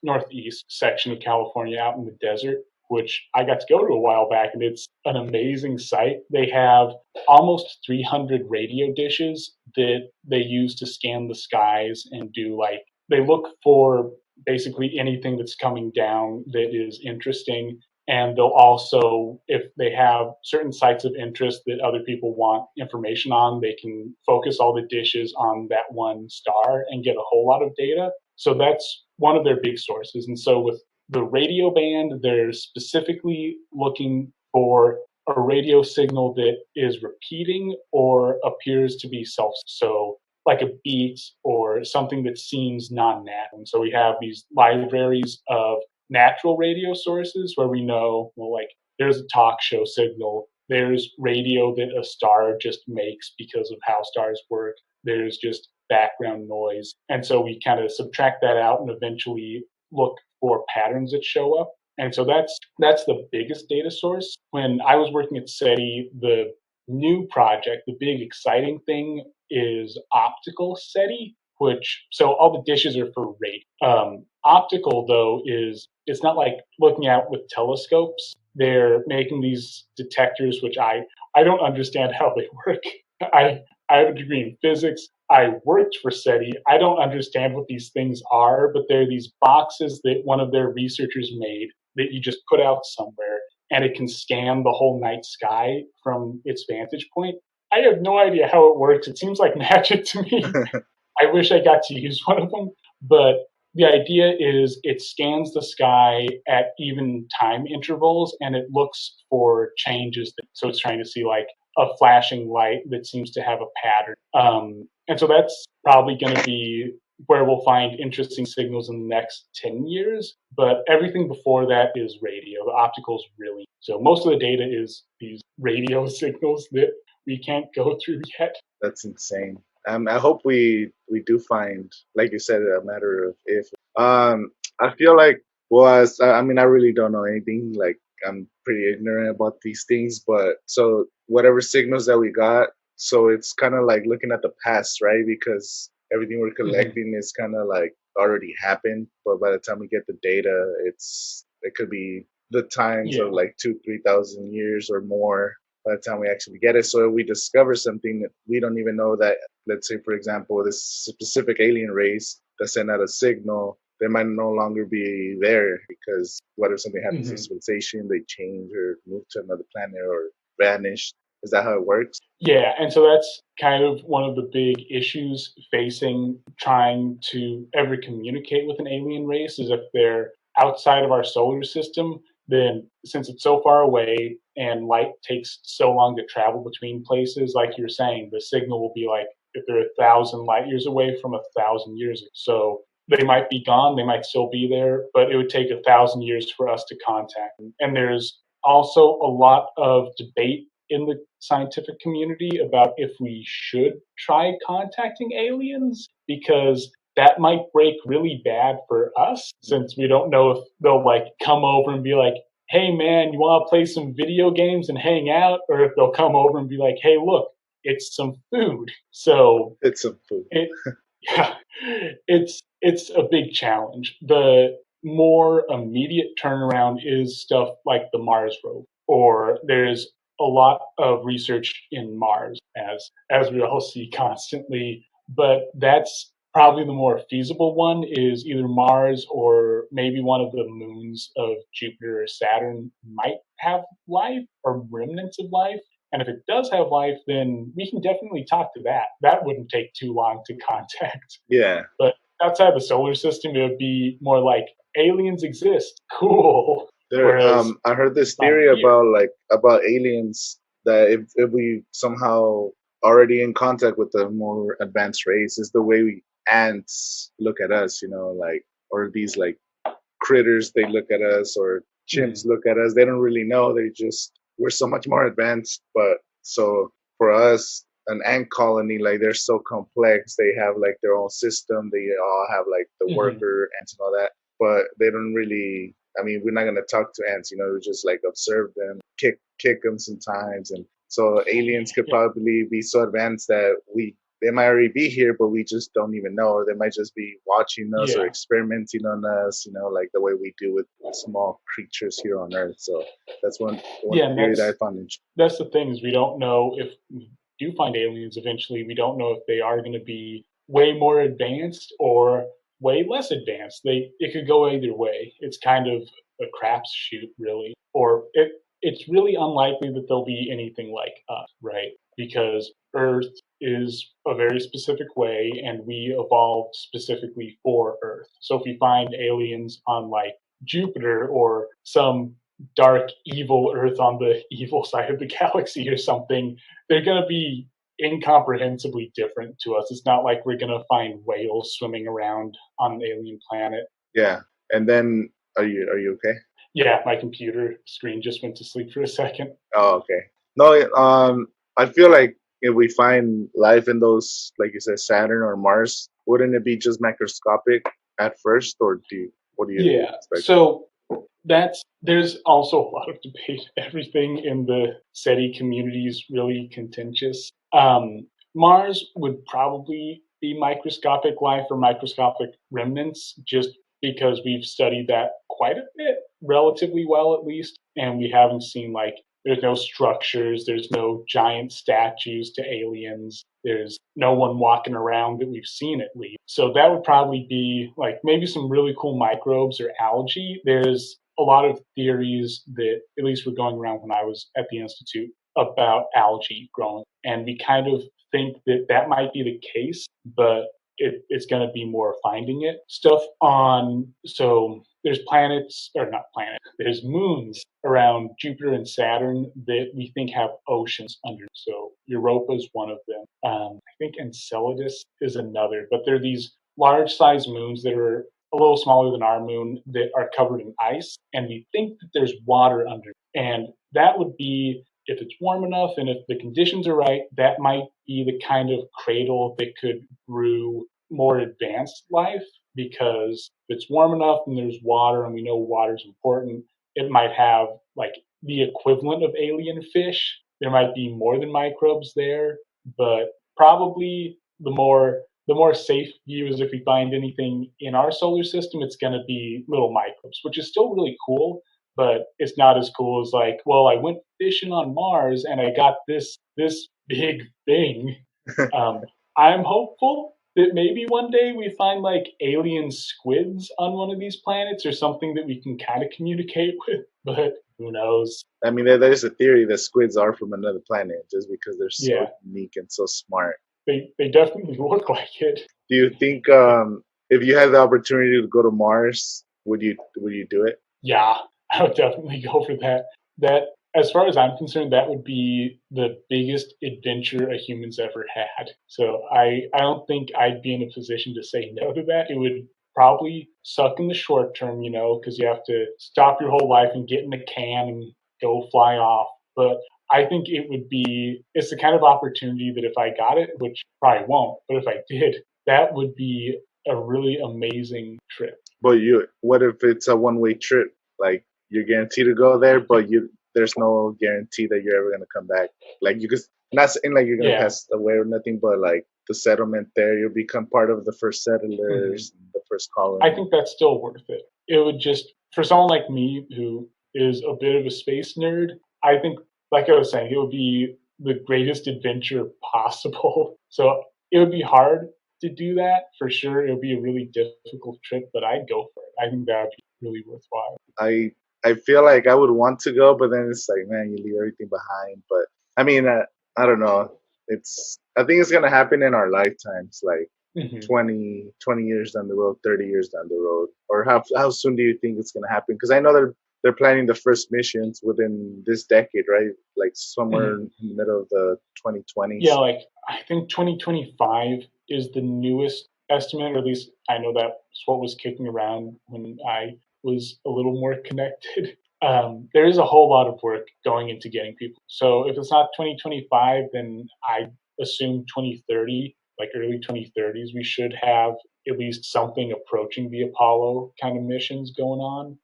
northeast section of California out in the desert, which I got to go to a while back, and it's an amazing site. They have almost 300 radio dishes that they use to scan the skies and they look for basically anything that's coming down that is interesting. And they'll also, if they have certain sites of interest that other people want information on, they can focus all the dishes on that one star and get a whole lot of data. So that's one of their big sources. And so with the radio band, they're specifically looking for a radio signal that is repeating or appears to be so like a beat or something that seems non-natural. So we have these libraries of natural radio sources where we know, well, like there's a talk show signal, there's radio that a star just makes because of how stars work, there's just background noise. And so we kind of subtract that out and eventually look for patterns that show up. And so that's the biggest data source. When I was working at SETI, the new project, the big exciting thing is optical SETI, so all the dishes are for radio. Optical, though, it's not like looking out with telescopes. They're making these detectors, which I don't understand how they work. I have a degree in physics. I worked for SETI. I don't understand what these things are, but they're these boxes that one of their researchers made that you just put out somewhere, and it can scan the whole night sky from its vantage point. I have no idea how it works. It seems like magic to me. I wish I got to use one of them, but the idea is it scans the sky at even time intervals and it looks for changes. So it's trying to see like a flashing light that seems to have a pattern. And so that's probably going to be where we'll find interesting signals in the next 10 years. But everything before that is radio. The optical's really, so most of the data is these radio signals that we can't go through yet. That's insane. I hope we do find, like you said, a matter of if. I feel like, I really don't know anything. Like, I'm pretty ignorant about these things, but so whatever signals that we got, so it's kind of like looking at the past, right? Because everything we're collecting is kind of like already happened, but by the time we get the data, it could be the times of like 2,000-3,000 years or more by the time we actually get it. So if we discover something that we don't even know that, let's say, for example, this specific alien race that sent out a signal they might no longer be there, because what if something happens to Mhm. civilization, they change or move to another planet or vanish? Is that how it works? Yeah, and so that's kind of one of the big issues facing trying to ever communicate with an alien race is if they're outside of our solar system, then since it's so far away and light takes so long to travel between places, like you're saying, the signal will be like if they're 1,000 light years away from 1,000 years. So they might be gone, they might still be there, but it would take 1,000 years for us to contact them. And there's also a lot of debate in the scientific community about if we should try contacting aliens, because that might break really bad for us since we don't know if they'll like come over and be like, hey man, you want to play some video games and hang out, or if they'll come over and be like, hey look, it's some food. So It's some food. it yeah, it's a big challenge. The more immediate turnaround is stuff like the Mars rover, or there's a lot of research in Mars, as we all see constantly. But that's probably the more feasible one. Is either Mars or maybe one of the moons of Jupiter or Saturn might have life or remnants of life. And if it does have life, then we can definitely talk to that. That wouldn't take too long to contact. Yeah. But outside the solar system, it would be more like aliens exist. Cool. There, Whereas I heard this on theory here, about aliens, that if we somehow already in contact with the more advanced race, is the way we ants look at us, like, or these like critters, they look at us, or chimps mhm, look at us. They don't really know. They just, we're so much more advanced. But so for us, an ant colony, like, they're so complex. They have like their own system. They all have like the mhm, worker ants and all that. But they don't really. I mean, we're not gonna talk to ants. We just like observe them, kick them sometimes, and so aliens could yeah, probably be so advanced that they might already be here, but we just don't even know, or they might just be watching us or yeah, experimenting on us, like the way we do with small creatures here on Earth. So that's one yeah. And theory that I found interesting. that's the thing is we don't know if we do find aliens eventually. We don't know if they are going to be way more advanced or way less advanced. It could go either way. It's kind of a crapshoot, really. Or it's really unlikely that they'll be anything like us, right? Because Earth is a very specific way, and we evolved specifically for Earth. So if we find aliens on like Jupiter or some dark evil Earth on the evil side of the galaxy or something, they're going to be incomprehensibly different to us. It's not like we're going to find whales swimming around on an alien planet. Yeah, and then are you okay? Yeah, my computer screen just went to sleep for a second. Oh, okay. No, I feel like if we find life in those, like you said, Saturn or Mars, wouldn't it be just macroscopic at first, or what do you Yeah, expect? so there's also a lot of debate. Everything in the SETI community is really contentious. Mars would probably be microscopic life or microscopic remnants, just because we've studied that quite a bit, relatively well at least, and we haven't seen like there's no structures, there's no giant statues to aliens, there's no one walking around that we've seen at least. So that would probably be like maybe some really cool microbes or algae. There's a lot of theories that at least were going around when I was at the institute about algae growing, and we kind of think that that might be the case, but it's going to be more finding it stuff on. So there's planets, or not planets, there's moons around Jupiter and Saturn that we think have oceans under. So Europa is one of them. I think Enceladus is another, but they're these large sized moons that are a little smaller than our moon that are covered in ice, and we think that there's water under. And that would be, if it's warm enough and if the conditions are right, that might be the kind of cradle that could brew more advanced life, because if it's warm enough and there's water and we know water is important, it might have like the equivalent of alien fish. There might be more than microbes there, but probably the more safe view is if we find anything in our solar system, it's going to be little microbes, which is still really cool, but it's not as cool as like, well, I went fishing on Mars and I got this big thing. Um, I'm hopeful that maybe one day we find like alien squids on one of these planets or something that we can kind of communicate with, but who knows? I mean, there's a theory that squids are from another planet just because they're so Yeah, unique and so smart. they definitely look like it. Do you think if you had the opportunity to go to Mars, would you do it? Yeah, I would definitely go for that. That, as far as I'm concerned, that would be the biggest adventure a human's ever had. So I don't think I'd be in a position to say no to that. It would probably suck in the short term, because you have to stop your whole life and get in a can and go fly off. But I think it's the kind of opportunity that if I got it, which probably won't, but if I did, that would be a really amazing trip. But what if it's a one-way trip? Like you're guaranteed to go there, but there's no guarantee that you're ever gonna come back. Like you could not saying like you're gonna Yeah. pass away or nothing, but like the settlement there, you'll become part of the first settlers, the first colony. I think that's still worth it. It would just, for someone like me who is a bit of a space nerd, I think, like I was saying, it would be the greatest adventure possible. So it would be hard to do that for sure. It would be a really difficult trip, but I'd go for it. I think that would be really worthwhile. I feel like I would want to go, but then it's like, man, you leave everything behind. But I mean, I don't know. I think it's gonna happen in our lifetimes, like 20 years down the road, 30 years down the road, or how soon do you think it's gonna happen? Because I know they're planning the first missions within this decade, right? Like somewhere in the middle of the 2020s. Yeah, like I think 2025 is the newest estimate, or at least I know that's what was kicking around when I was a little more connected. There is a whole lot of work going into getting people. So if it's not 2025, then I assume 2030, like early 2030s, we should have at least something approaching the Apollo kind of missions going on.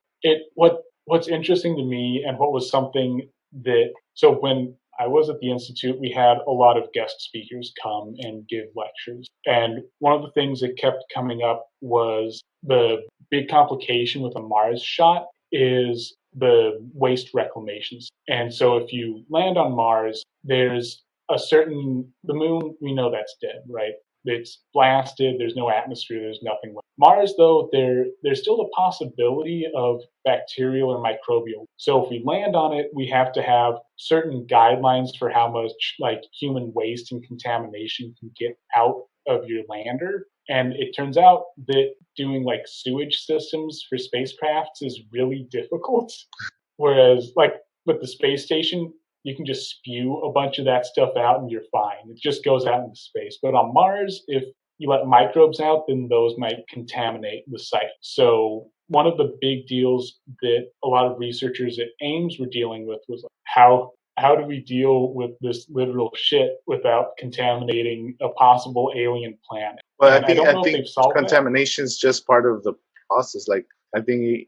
What's interesting to me, and what was something that, so when I was at the Institute, we had a lot of guest speakers come and give lectures. And one of the things that kept coming up was the big complication with a Mars shot is the waste reclamations. And so if you land on Mars, there's the moon, we know that's dead, right? It's blasted, there's no atmosphere, there's nothing left. Mars, though, there's still the possibility of bacterial or microbial. So if we land on it, we have to have certain guidelines for how much like human waste and contamination can get out of your lander. And it turns out that doing like sewage systems for spacecrafts is really difficult. Whereas like with the space station, you can just spew a bunch of that stuff out and you're fine. It just goes out into space. But on Mars, if you let microbes out, then those might contaminate the site. So one of the big deals that a lot of researchers at Ames were dealing with was how do we deal with this literal shit without contaminating a possible alien planet? But And I don't know if they've solved contamination is just part of the process. Like I think,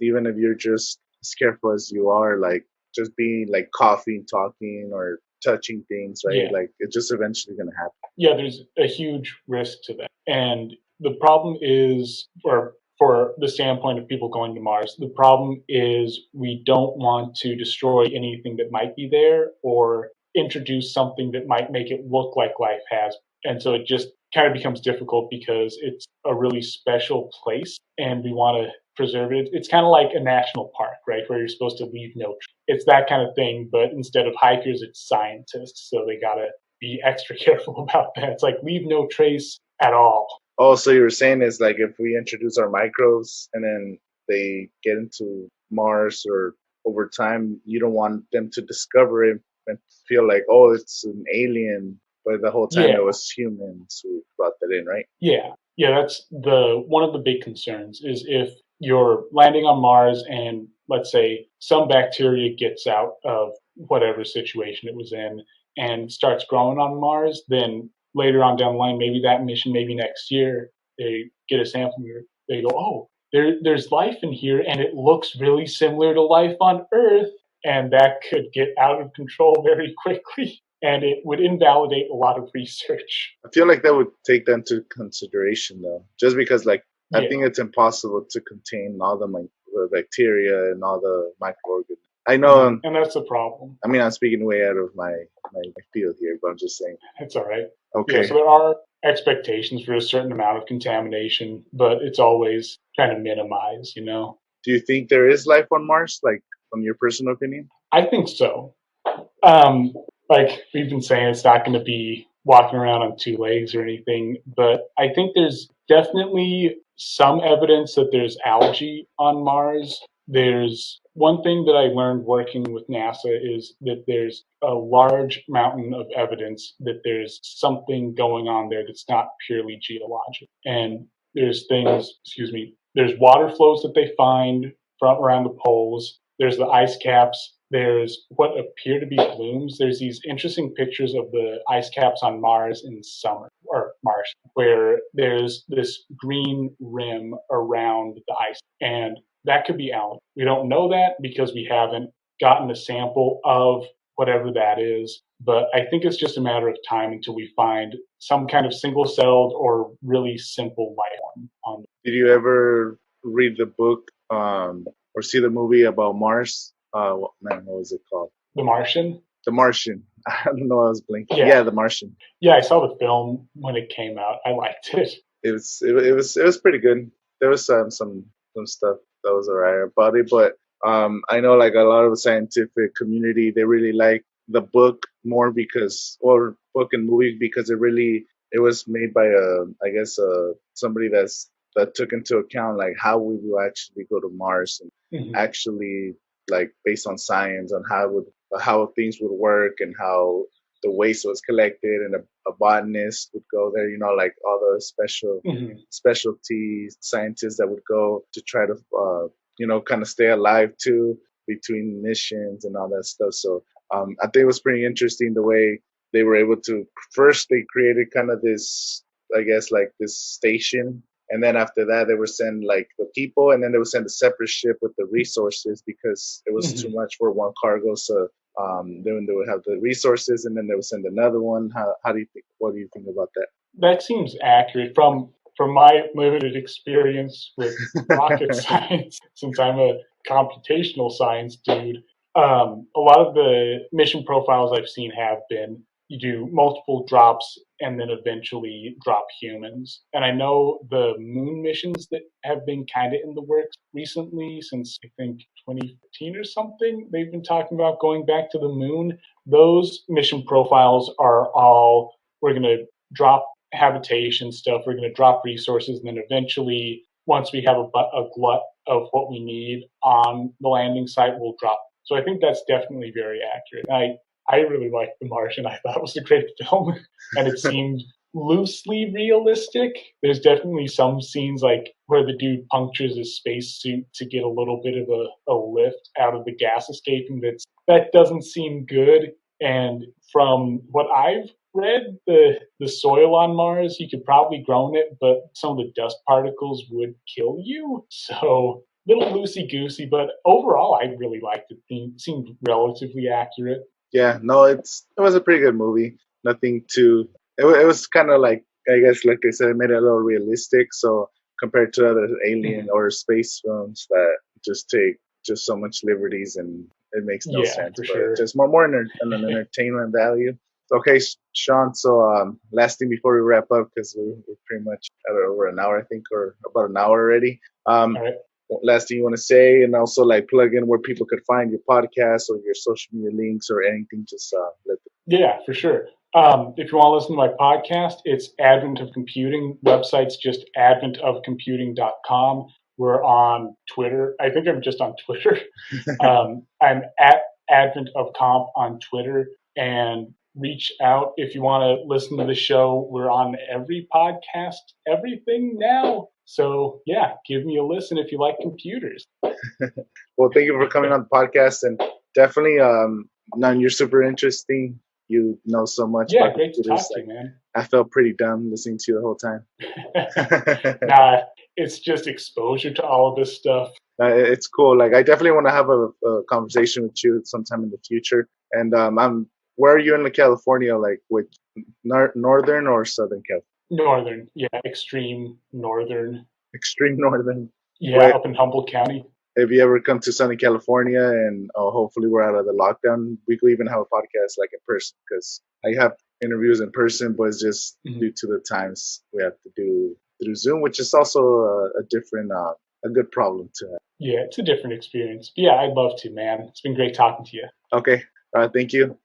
even if you're just as careful as you are, like just being like coughing, talking, or touching things, right? Yeah. Like it's just eventually gonna happen. Yeah, there's a huge risk to that. And the problem is, or for the standpoint of people going to Mars, the problem is we don't want to destroy anything that might be there or introduce something that might make it look like life has. And so it just kind of becomes difficult because it's a really special place and we want to preserve it. It's kind of like a national park, right? Where you're supposed to leave no trace. It's that kind of thing, but instead of hikers, it's scientists. So they got to be extra careful about that. It's like leave no trace at all. Oh, so you were saying is like if we introduce our microbes and then they get into Mars or over time, you don't want them to discover it and feel like, oh, it's an alien, but the whole time it was humans who brought that in, right? Yeah. That's one of the big concerns is if you're landing on Mars and let's say some bacteria gets out of whatever situation it was in and starts growing on Mars, then later on down the line, maybe that mission, maybe next year, they get a sample and they go, oh, there's life in here and it looks really similar to life on Earth. And that could get out of control very quickly. And it would invalidate a lot of research. I feel like that would take that into consideration, though, just because, like, I think it's impossible to contain all the bacteria and all the microorganisms. I know. And that's the problem. I mean, I'm speaking way out of my field here, but I'm just saying. It's all right. Okay. Yeah, so there are expectations for a certain amount of contamination, but it's always trying to minimize, Do you think there is life on Mars, like, from your personal opinion? I think so. Like we've been saying, it's not going to be walking around on two legs or anything, but I think there's definitely some evidence that there's algae on Mars. There's one thing that I learned working with NASA is that there's a large mountain of evidence that there's something going on there that's not purely geologic. And there's there's water flows that they find from around the poles. There's the ice caps. There's what appear to be blooms. There's these interesting pictures of the ice caps on Mars in summer, or Mars, where there's this green rim around the ice. And that could be algae. We don't know that because we haven't gotten a sample of whatever that is. But I think it's just a matter of time until we find some kind of single-celled or really simple life form. Did you ever read the book or see the movie about Mars? What was it called? The Martian? The Martian. I don't know. I was blinking. Yeah, The Martian. Yeah, I saw the film when it came out. I liked it. It was pretty good. There was some stuff that was alright about it, but I know like a lot of the scientific community, they really like the book more or book and movie because it was made by somebody that took into account like how we will actually go to Mars and actually like based on science on how things would work and how the waste was collected, and a botanist would go there, like all the specialty scientists that would go to try to kind of stay alive too between missions and all that stuff. So I think it was pretty interesting the way they were able to first they created kind of this, I guess, like this station. And then after that, they would send like the people, and then they would send a separate ship with the resources because it was too much for one cargo. So then they would have the resources, and then they would send another one. How do you think? What do you think about that? That seems accurate from my limited experience with rocket science, since I'm a computational science dude. A lot of the mission profiles I've seen have been you do multiple drops and then eventually drop humans. And I know the moon missions that have been kind of in the works recently, since I think 2015 or something, they've been talking about going back to the moon. Those mission profiles are all, we're going to drop habitation stuff, we're going to drop resources, and then eventually, once we have a glut of what we need on the landing site, we'll drop. So I think that's definitely very accurate. I really liked The Martian. I thought it was a great film, and it seemed loosely realistic. There's definitely some scenes like where the dude punctures his spacesuit to get a little bit of a lift out of the gas escaping. That doesn't seem good. And from what I've read, the soil on Mars, you could probably grow it, but some of the dust particles would kill you. So a little loosey-goosey, but overall, I really liked it. It seemed relatively accurate. Yeah, no, it was a pretty good movie. Nothing too. It was kind of like, I guess, like they said, it made it a little realistic. So compared to other alien or space films that just take just so much liberties and it makes no sense. For but sure. Just more an entertainment value. Okay, Sean. So last thing before we wrap up, because we're pretty much at over an hour, I think, or about an hour already. All right. Last thing you want to say, and also like plug in where people could find your podcast or your social media links or anything, just let them. Yeah, for sure. If you want to listen to my podcast, it's Advent of Computing. Website's just adventofcomputing.com. We're on Twitter. I think I'm just on Twitter. I'm at Advent of Comp on Twitter, and reach out if you want to listen to the show. We're on every podcast, everything now. So yeah, give me a listen if you like computers. Well, thank you for coming on the podcast, and definitely, you're super interesting. You know so much. Yeah, about great to computers. talk to you, man. I felt pretty dumb listening to you the whole time. Nah, it's just exposure to all of this stuff. It's cool. Like, I definitely want to have a conversation with you sometime in the future. And where are you in California? Like, with northern or southern California? Northern, yeah, extreme northern. Extreme northern. Yeah, up in Humboldt County. if you ever come to sunny California, and hopefully we're out of the lockdown, we could even have a podcast like in person, because I have interviews in person, but it's just due to the times we have to do through Zoom, which is also a different, a good problem to have. Yeah, it's a different experience. But yeah, I'd love to, man. It's been great talking to you. Okay. Thank you.